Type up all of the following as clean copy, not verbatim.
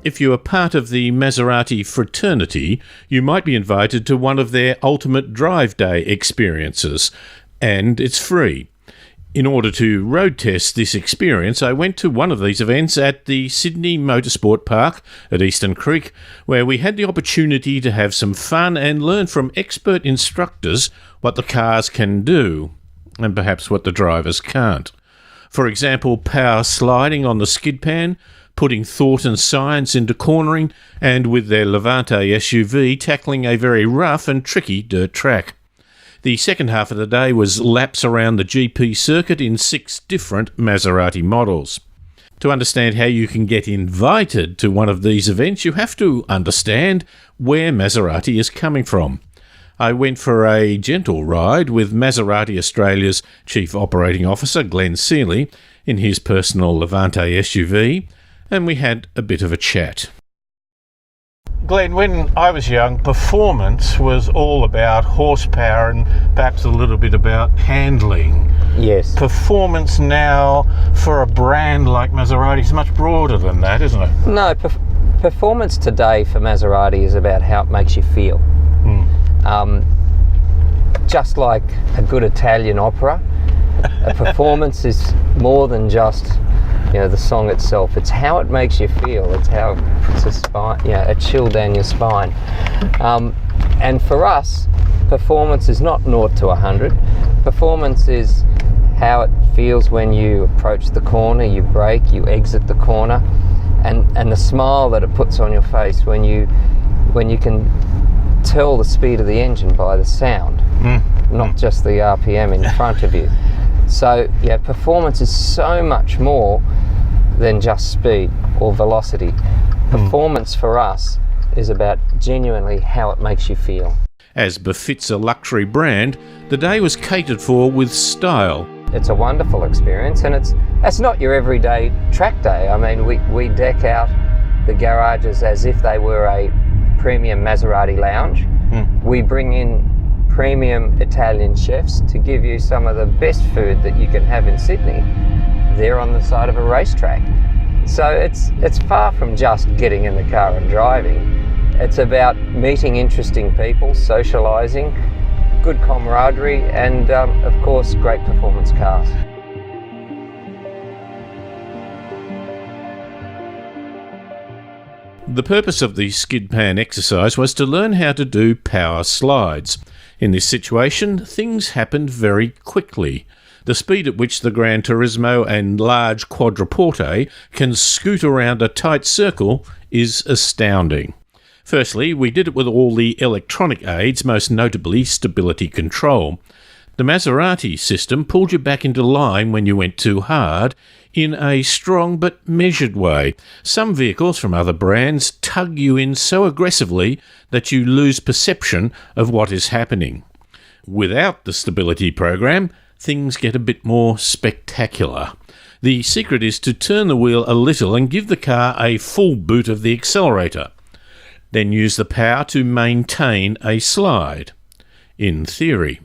If you are part of the Maserati fraternity, you might be invited to one of their ultimate drive day experiences, and it's free. In order to road test this experience, I went to one of these events at the Sydney Motorsport Park at Eastern Creek, where we had the opportunity to have some fun and learn from expert instructors what the cars can do, and perhaps what the drivers can't. For example, power sliding on the skid pan, putting thought and science into cornering, and with their Levante SUV tackling a very rough and tricky dirt track. The second half of the day was laps around the GP circuit in 6 different Maserati models. To understand how you can get invited to one of these events, you have to understand where Maserati is coming from. I went for a gentle ride with Maserati Australia's Chief Operating Officer, Glen Sealey, in his personal Levante SUV, and we had a bit of a chat. Glen, when I was young, performance was all about horsepower and perhaps a little bit about handling. Yes. Performance now for a brand like Maserati is much broader than that, isn't it? No, performance today for Maserati is about how it makes you feel. Just like a good Italian opera, a performance is more than just the song itself. It's how it makes you feel. It's how it puts a chill down your spine. And for us, performance is not 0 to 100. Performance is how it feels when you approach the corner, you brake, you exit the corner, and the smile that it puts on your face when you can tell the speed of the engine by the sound, not just the RPM in front of you. So performance is so much more than just speed or velocity. Performance for us is about genuinely how it makes you feel. As befits a luxury brand, the day was catered for with style. It's a wonderful experience, and it's not your everyday track day. I mean, we deck out the garages as if they were a premium Maserati lounge. We bring in premium Italian chefs to give you some of the best food that you can have in Sydney. They're on the side of a racetrack. So it's far from just getting in the car and driving. It's about meeting interesting people, socialising, good camaraderie, and of course great performance cars. The purpose of the skid pan exercise was to learn how to do power slides. In this situation, things happened very quickly. The speed at which the GranTurismo and large Quattroporte can scoot around a tight circle is astounding. Firstly, we did it with all the electronic aids, most notably stability control. The Maserati system pulled you back into line when you went too hard, in a strong but measured way. Some vehicles from other brands tug you in so aggressively that you lose perception of what is happening. Without the stability program, things get a bit more spectacular. The secret is to turn the wheel a little and give the car a full boot of the accelerator. Then use the power to maintain a slide. In theory.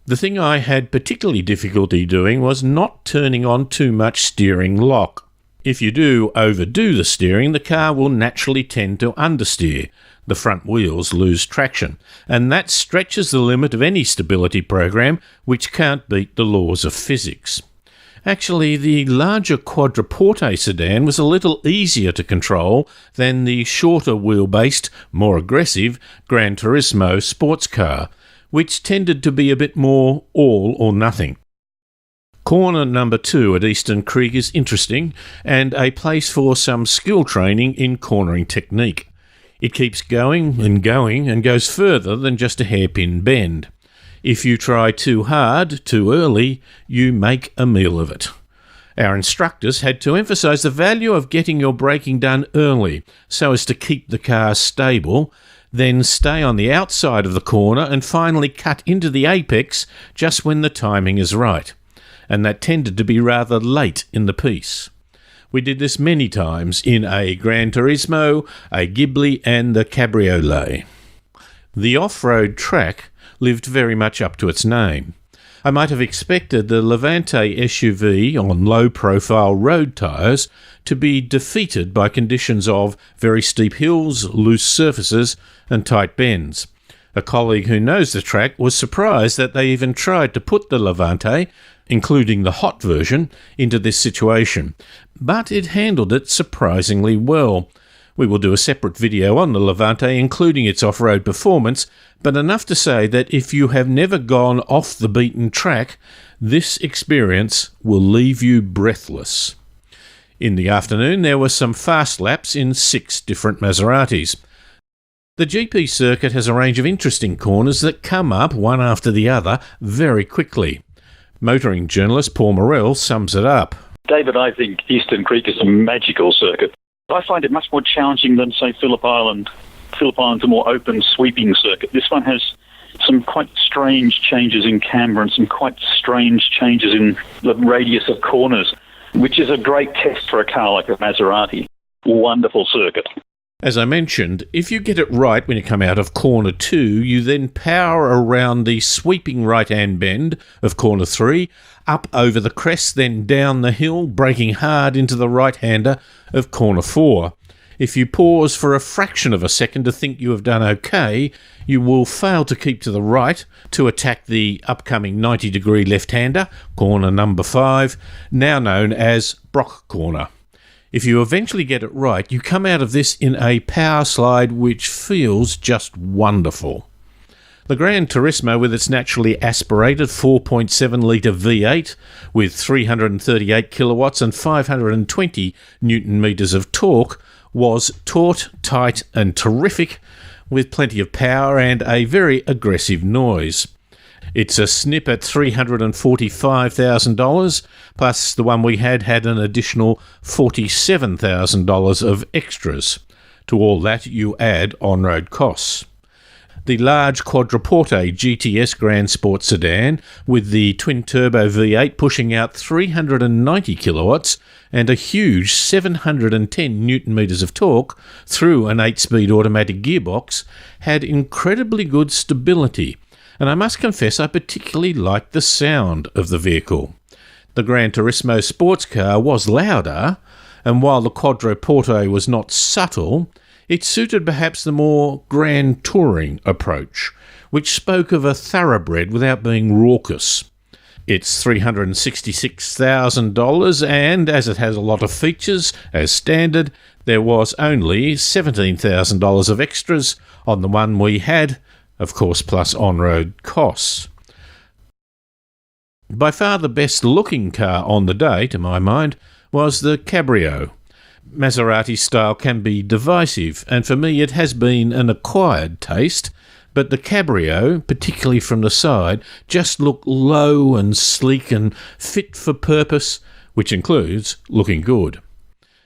The thing I had particularly difficulty doing was not turning on too much steering lock. If you do overdo the steering, the car will naturally tend to understeer. The front wheels lose traction, and that stretches the limit of any stability program which can't beat the laws of physics. Actually, the larger Quattroporte sedan was a little easier to control than the shorter wheel-based, more aggressive GranTurismo sports car, which tended to be a bit more all or nothing. Corner number 2 at Eastern Creek is interesting and a place for some skill training in cornering technique. It keeps going and goes further than just a hairpin bend. If you try too hard, too early, you make a meal of it. Our instructors had to emphasise the value of getting your braking done early so as to keep the car stable, then stay on the outside of the corner and finally cut into the apex just when the timing is right. And that tended to be rather late in the piece. We did this many times in a GranTurismo, a Ghibli and the Cabriolet. The off-road track lived very much up to its name. I might have expected the Levante SUV on low-profile road tyres to be defeated by conditions of very steep hills, loose surfaces and tight bends. A colleague who knows the track was surprised that they even tried to put the Levante, including the hot version, into this situation, but it handled it surprisingly well. We will do a separate video on the Levante, including its off-road performance, but enough to say that if you have never gone off the beaten track, this experience will leave you breathless. In the afternoon, there were some fast laps in 6 different Maseratis. The GP circuit has a range of interesting corners that come up one after the other very quickly. Motoring journalist Paul Morrell sums it up. David, I think Eastern Creek is a magical circuit. I find it much more challenging than, say, Phillip Island. Phillip Island's a more open, sweeping circuit. This one has some quite strange changes in camber and some quite strange changes in the radius of corners, which is a great test for a car like a Maserati. Wonderful circuit. As I mentioned, if you get it right when you come out of corner 2, you then power around the sweeping right-hand bend of corner 3, up over the crest, then down the hill, braking hard into the right-hander of corner 4. If you pause for a fraction of a second to think you have done okay, you will fail to keep to the right to attack the upcoming 90-degree left-hander, corner number 5, now known as Brock Corner. If you eventually get it right, you come out of this in a power slide which feels just wonderful. The GranTurismo, with its naturally aspirated 4.7-litre V8 with 338 kilowatts and 520 newton-metres of torque, was taut, tight and terrific, with plenty of power and a very aggressive noise. It's a snip at $345,000, plus the one we had an additional $47,000 of extras. To all that, you add on-road costs. The large Quattroporte GTS Grand Sport sedan with the twin-turbo V8 pushing out 390 kilowatts and a huge 710 newton-metres of torque through an 8-speed automatic gearbox had incredibly good stability, and I must confess I particularly liked the sound of the vehicle. The GranTurismo sports car was louder, and while the Quattroporte was not subtle, it suited perhaps the more grand touring approach, which spoke of a thoroughbred without being raucous. It's $366,000, and as it has a lot of features, as standard, there was only $17,000 of extras on the one we had, of course, plus on-road costs. By far the best-looking car on the day, to my mind, was the Cabrio. Maserati style can be divisive, and for me it has been an acquired taste, but the Cabrio, particularly from the side, just looked low and sleek and fit for purpose, which includes looking good.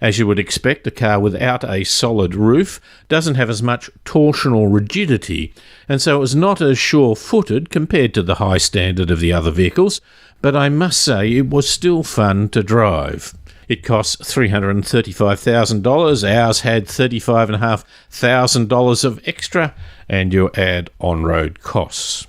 As you would expect, a car without a solid roof doesn't have as much torsional rigidity, and so it was not as sure-footed compared to the high standard of the other vehicles, but I must say it was still fun to drive. It cost $335,000, ours had $35,500 of extra, and you add on-road costs.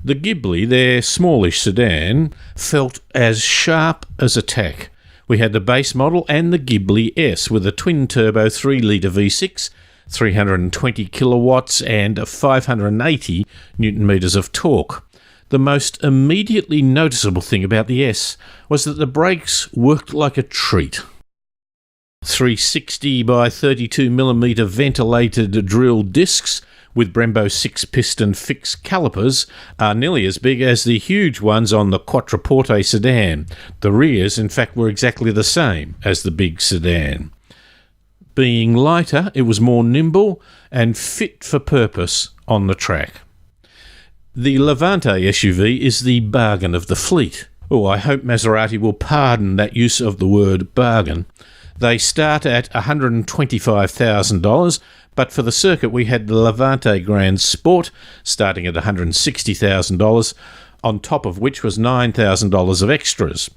The Ghibli, their smallish sedan, felt as sharp as a tack. We had the base model and the Ghibli S with a twin-turbo 3-litre V6, 320 kilowatts and 580 newton-metres of torque. The most immediately noticeable thing about the S was that the brakes worked like a treat. 360 by 32mm ventilated drill discs with Brembo 6-piston fixed calipers are nearly as big as the huge ones on the Quattroporte sedan. The rears, in fact, were exactly the same as the big sedan. Being lighter, it was more nimble and fit for purpose on the track. The Levante SUV is the bargain of the fleet. Oh, I hope Maserati will pardon that use of the word bargain. They start at $125,000, but for the circuit we had the Levante Grand Sport starting at $160,000, on top of which was $9,000 of extras.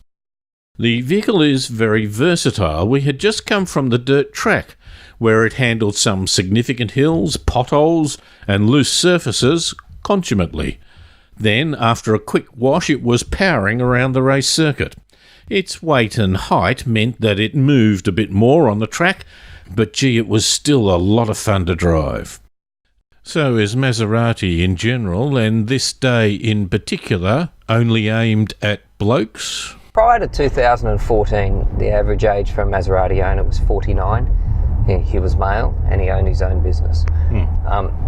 The vehicle is very versatile. We had just come from the dirt track, where it handled some significant hills, potholes and loose surfaces consummately. Then, after a quick wash, it was powering around the race circuit. Its weight and height meant that it moved a bit more on the track, but gee, it was still a lot of fun to drive. So is Maserati in general, and this day in particular, only aimed at blokes? Prior to 2014, the average age for a Maserati owner was 49. He was male and he owned his own business.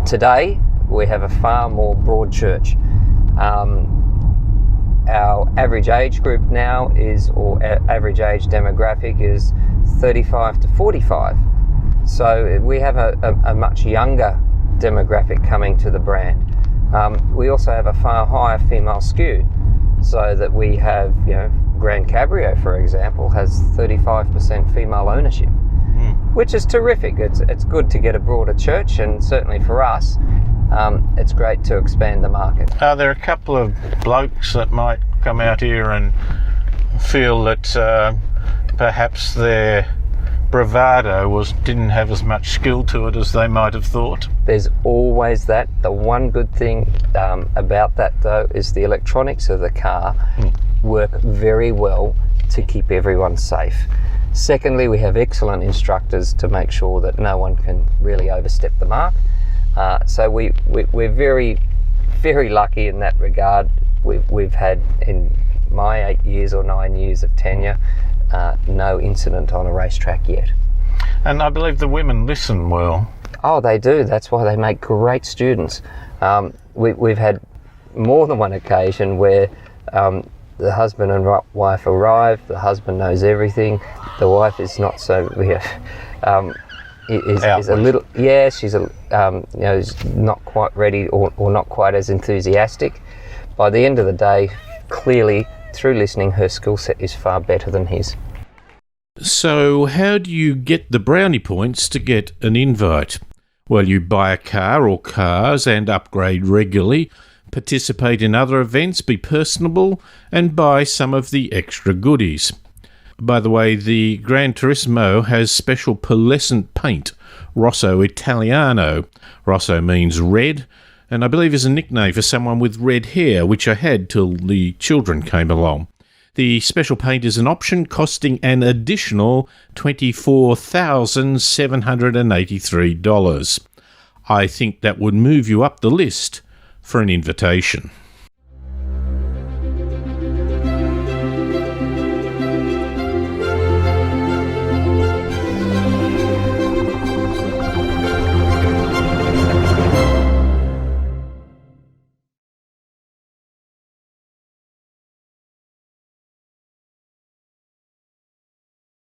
Today, we have a far more broad church. Our average age group now average age demographic is 35 to 45. So we have a much younger demographic coming to the brand. We also have a far higher female skew, so that we have, GranCabrio, for example, has 35% female ownership, which is terrific. It's good to get a broader church, and certainly for us, it's great to expand the market. Are there a couple of blokes that might come out here and feel that perhaps their bravado didn't have as much skill to it as they might have thought? There's always that. The one good thing about that, though, is the electronics of the car work very well to keep everyone safe. Secondly, we have excellent instructors to make sure that no one can really overstep the mark. So we're very, very lucky in that regard. We've had, in my 8 years or 9 years of tenure, no incident on a racetrack yet. And I believe the women listen well. Oh, they do. That's why they make great students. We've had more than one occasion where the husband and wife arrive, the husband knows everything, the wife is not so... is a little... Yeah, she's not quite ready or not quite as enthusiastic. By the end of the day, clearly, through listening, her skill set is far better than his. So how do you get the brownie points to get an invite? Well, you buy a car or cars and upgrade regularly, participate in other events, be personable, and buy some of the extra goodies. By the way, the GranTurismo has special pearlescent paint, Rosso Italiano. Rosso means red, and I believe is a nickname for someone with red hair, which I had till the children came along. The special paint is an option costing an additional $24,783. I think that would move you up the list for an invitation.